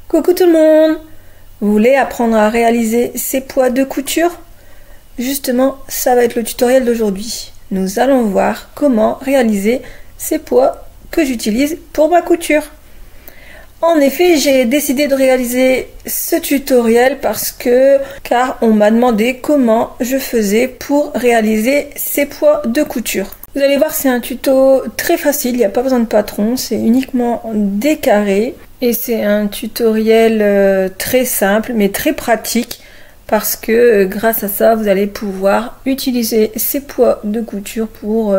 Coucou tout le monde! Vous voulez apprendre à réaliser ces poids de couture? Justement, ça va être le tutoriel d'aujourd'hui. Nous allons voir comment réaliser ces poids que j'utilise pour ma couture. En effet, j'ai décidé de réaliser ce tutoriel car on m'a demandé comment je faisais pour réaliser ces poids de couture. Vous allez voir, c'est un tuto très facile, il n'y a pas besoin de patron, c'est uniquement des carrés. Et c'est un tutoriel très simple mais très pratique parce que grâce à ça, vous allez pouvoir utiliser ces poids de couture pour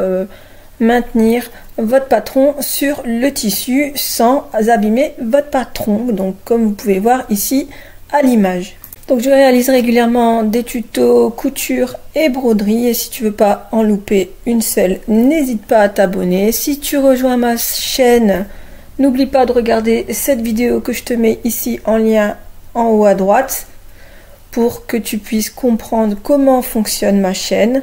maintenir votre patron sur le tissu sans abîmer votre patron. Donc comme vous pouvez voir ici à l'image. Donc je réalise régulièrement des tutos couture et broderie et si tu veux pas en louper une seule, n'hésite pas à t'abonner. Si tu rejoins ma chaîne, n'oublie pas de regarder cette vidéo que je te mets ici en lien en haut à droite pour que tu puisses comprendre comment fonctionne ma chaîne.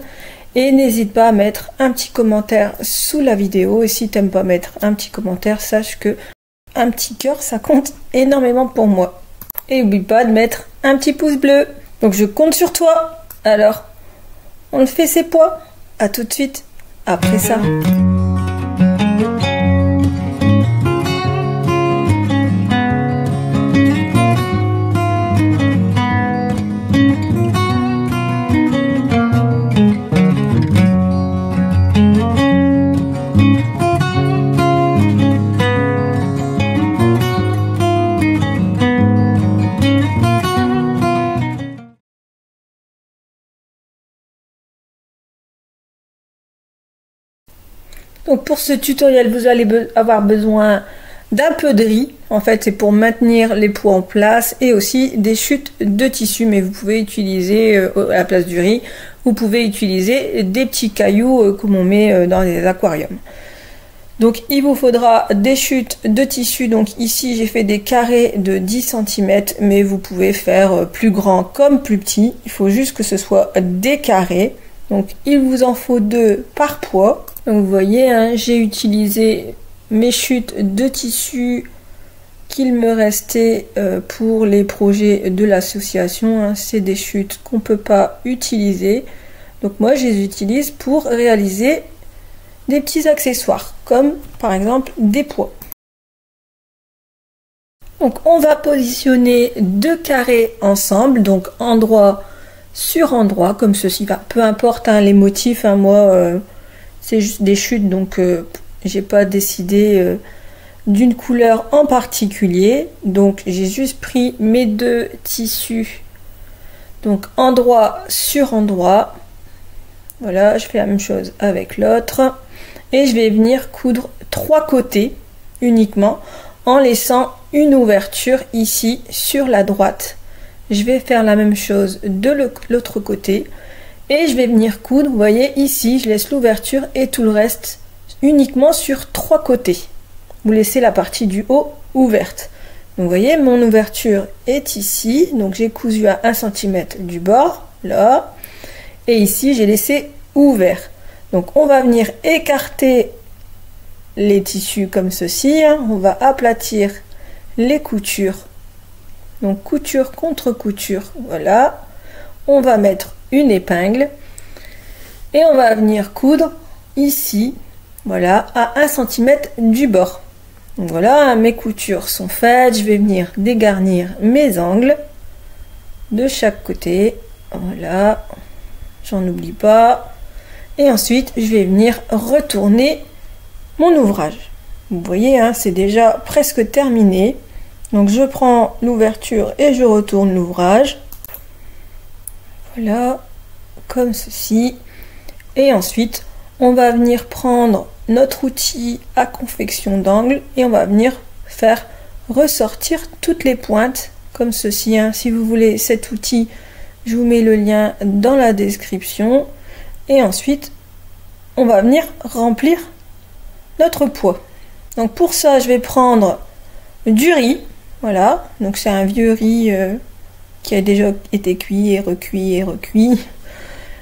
Et n'hésite pas à mettre un petit commentaire sous la vidéo. Et si tu n'aimes pas mettre un petit commentaire, sache que un petit cœur, ça compte énormément pour moi. Et n'oublie pas de mettre un petit pouce bleu. Donc je compte sur toi. Alors, on fait ses poids. À tout de suite après ça. Donc pour ce tutoriel, vous allez avoir besoin d'un peu de riz. En fait, c'est pour maintenir les poids en place et aussi des chutes de tissu. Mais vous pouvez utiliser à la place du riz, vous pouvez utiliser des petits cailloux comme on met dans les aquariums. Donc il vous faudra des chutes de tissu. Donc ici, j'ai fait des carrés de 10 cm, mais vous pouvez faire plus grand comme plus petit. Il faut juste que ce soit des carrés. Donc il vous en faut 2 par poids. Donc vous voyez, hein, j'ai utilisé mes chutes de tissu qu'il me restait pour les projets de l'association. Hein. C'est des chutes qu'on ne peut pas utiliser. Donc moi, je les utilise pour réaliser des petits accessoires, comme par exemple des poids. Donc on va positionner 2 carrés ensemble, donc endroit sur endroit, comme ceci. Enfin, peu importe hein, les motifs, hein, moi... c'est juste des chutes, donc j'ai pas décidé d'une couleur en particulier. Donc j'ai juste pris mes 2 tissus, donc endroit sur endroit. Voilà, je fais la même chose avec l'autre. Et je vais venir coudre 3 côtés uniquement, en laissant une ouverture ici sur la droite. Je vais faire la même chose de l'autre côté. Et je vais venir coudre, vous voyez ici, je laisse l'ouverture et tout le reste uniquement sur 3 côtés. Vous laissez la partie du haut ouverte. Donc vous voyez, mon ouverture est ici, donc j'ai cousu à 1 cm du bord, là. Et ici, j'ai laissé ouvert. Donc on va venir écarter les tissus comme ceci, hein. On va aplatir les coutures. Donc couture contre couture, voilà. On va mettre une épingle et on va venir coudre ici, voilà, à 1 cm du bord. Donc voilà, mes coutures sont faites. Je vais venir dégarnir mes angles de chaque côté, voilà, j'en oublie pas. Et ensuite je vais venir retourner mon ouvrage. Vous voyez, hein, c'est déjà presque terminé. Donc je prends l'ouverture et je retourne l'ouvrage. Voilà, comme ceci. Et ensuite, on va venir prendre notre outil à confection d'angle et on va venir faire ressortir toutes les pointes comme ceci. Hein. Si vous voulez cet outil, je vous mets le lien dans la description. Et ensuite, on va venir remplir notre poids. Donc pour ça, je vais prendre du riz. Voilà, donc c'est un vieux riz qui a déjà été cuit et recuit et recuit.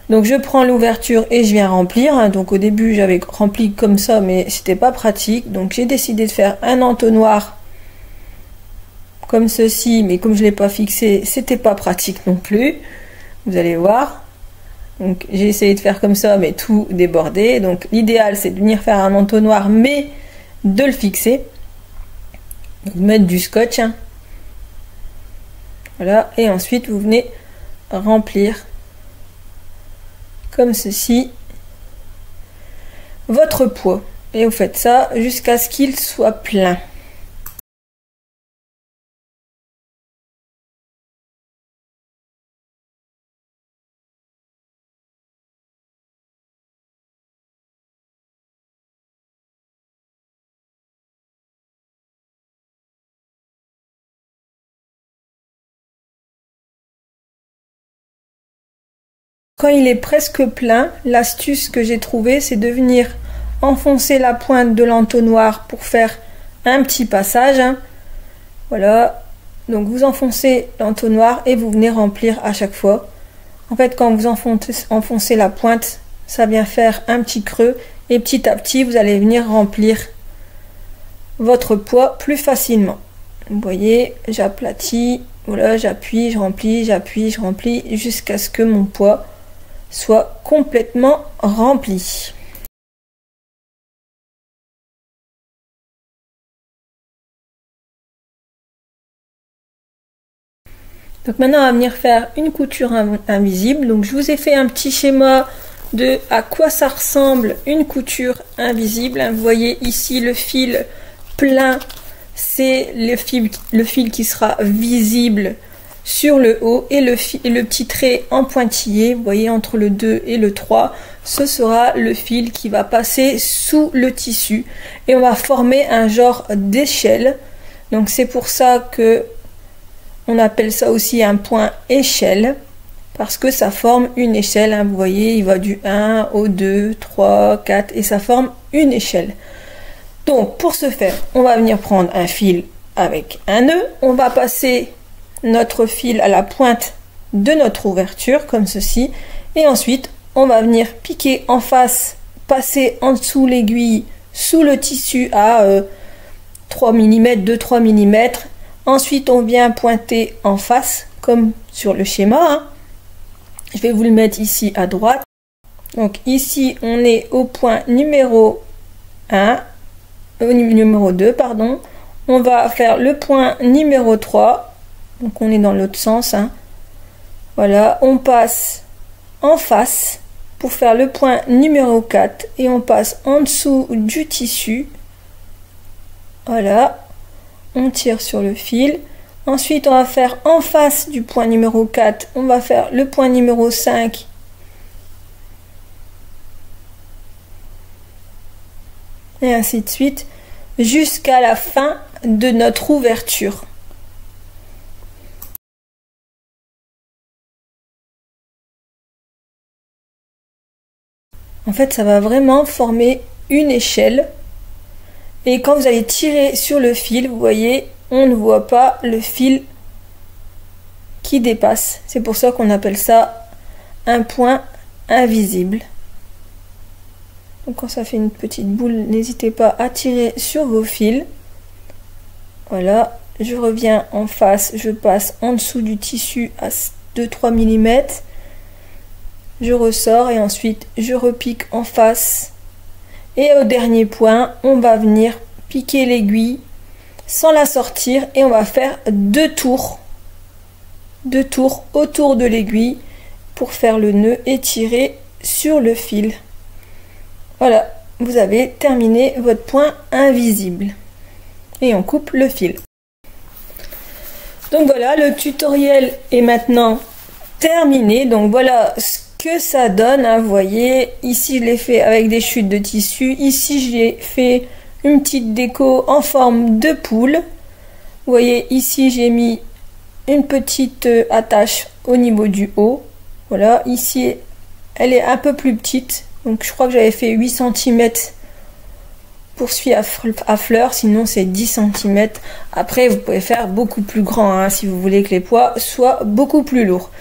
Donc je prends l'ouverture et je viens remplir. Donc au début j'avais rempli comme ça mais c'était pas pratique. Donc j'ai décidé de faire un entonnoir comme ceci, mais comme je l'ai pas fixé, c'était pas pratique non plus. Vous allez voir. Donc j'ai essayé de faire comme ça, mais tout débordé. Donc l'idéal, c'est de venir faire un entonnoir, mais de le fixer. Donc, mettre du scotch. Hein. Voilà. Et ensuite, vous venez remplir comme ceci votre pot. Et vous faites ça jusqu'à ce qu'il soit plein. Quand il est presque plein, l'astuce que j'ai trouvée, c'est de venir enfoncer la pointe de l'entonnoir pour faire un petit passage. Hein. Voilà, donc vous enfoncez l'entonnoir et vous venez remplir à chaque fois. En fait, quand vous enfoncez la pointe, ça vient faire un petit creux et petit à petit, vous allez venir remplir votre poids plus facilement. Vous voyez, j'aplatis, voilà, j'appuie, je remplis jusqu'à ce que mon poids soit complètement rempli. Donc maintenant, on va venir faire une couture invisible. Donc je vous ai fait un petit schéma de à quoi ça ressemble une couture invisible. Vous voyez ici le fil plein, c'est le fil qui sera visible sur le haut, et le petit trait en pointillé, vous voyez entre le 2 et le 3, ce sera le fil qui va passer sous le tissu et on va former un genre d'échelle. Donc c'est pour ça que on appelle ça aussi un point échelle, parce que ça forme une échelle. Hein, vous voyez, il va du 1 au 2, 3, 4 et ça forme une échelle. Donc pour ce faire, on va venir prendre un fil avec un nœud, on va passer notre fil à la pointe de notre ouverture comme ceci, et ensuite on va venir piquer en face, passer en dessous l'aiguille sous le tissu à 3 mm, 2-3 mm. Ensuite on vient pointer en face comme sur le schéma. Hein. Je vais vous le mettre ici à droite. Donc ici on est au point numéro 1, au numéro 2 pardon. On va faire le point numéro 3. Donc on est dans l'autre sens. Hein. Voilà, on passe en face pour faire le point numéro 4 et on passe en dessous du tissu. Voilà, on tire sur le fil. Ensuite on va faire en face du point numéro 4, on va faire le point numéro 5. Et ainsi de suite jusqu'à la fin de notre ouverture. En fait, ça va vraiment former une échelle. Et quand vous allez tirer sur le fil, vous voyez, on ne voit pas le fil qui dépasse. C'est pour ça qu'on appelle ça un point invisible. Donc quand ça fait une petite boule, n'hésitez pas à tirer sur vos fils. Voilà, je reviens en face, je passe en dessous du tissu à 2-3 mm. Je ressors et ensuite je repique en face. Et au dernier point, on va venir piquer l'aiguille sans la sortir et on va faire deux tours autour de l'aiguille pour faire le nœud et tirer sur le fil. Voilà, vous avez terminé votre point invisible. Et on coupe le fil. Donc voilà, le tutoriel est maintenant terminé. Donc voilà ce que ça donne, hein, vous voyez, ici je l'ai fait avec des chutes de tissu, ici j'ai fait une petite déco en forme de poule, vous voyez ici j'ai mis une petite attache au niveau du haut, voilà, ici elle est un peu plus petite, donc je crois que j'avais fait 8 cm pour suivre à fleur, sinon c'est 10 cm, après vous pouvez faire beaucoup plus grand hein, si vous voulez que les poids soient beaucoup plus lourds.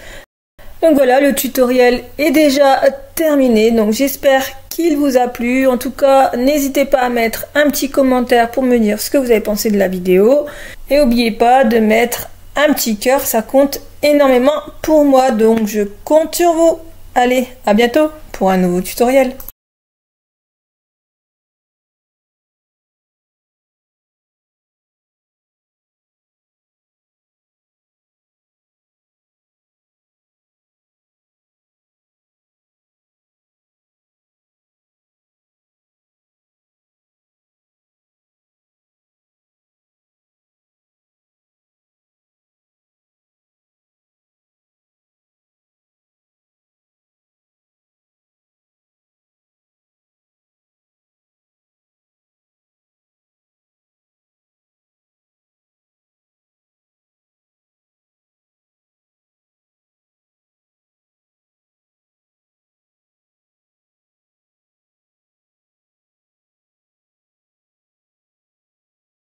Donc voilà, le tutoriel est déjà terminé, donc j'espère qu'il vous a plu. En tout cas, n'hésitez pas à mettre un petit commentaire pour me dire ce que vous avez pensé de la vidéo. Et n'oubliez pas de mettre un petit cœur, ça compte énormément pour moi, donc je compte sur vous. Allez, à bientôt pour un nouveau tutoriel.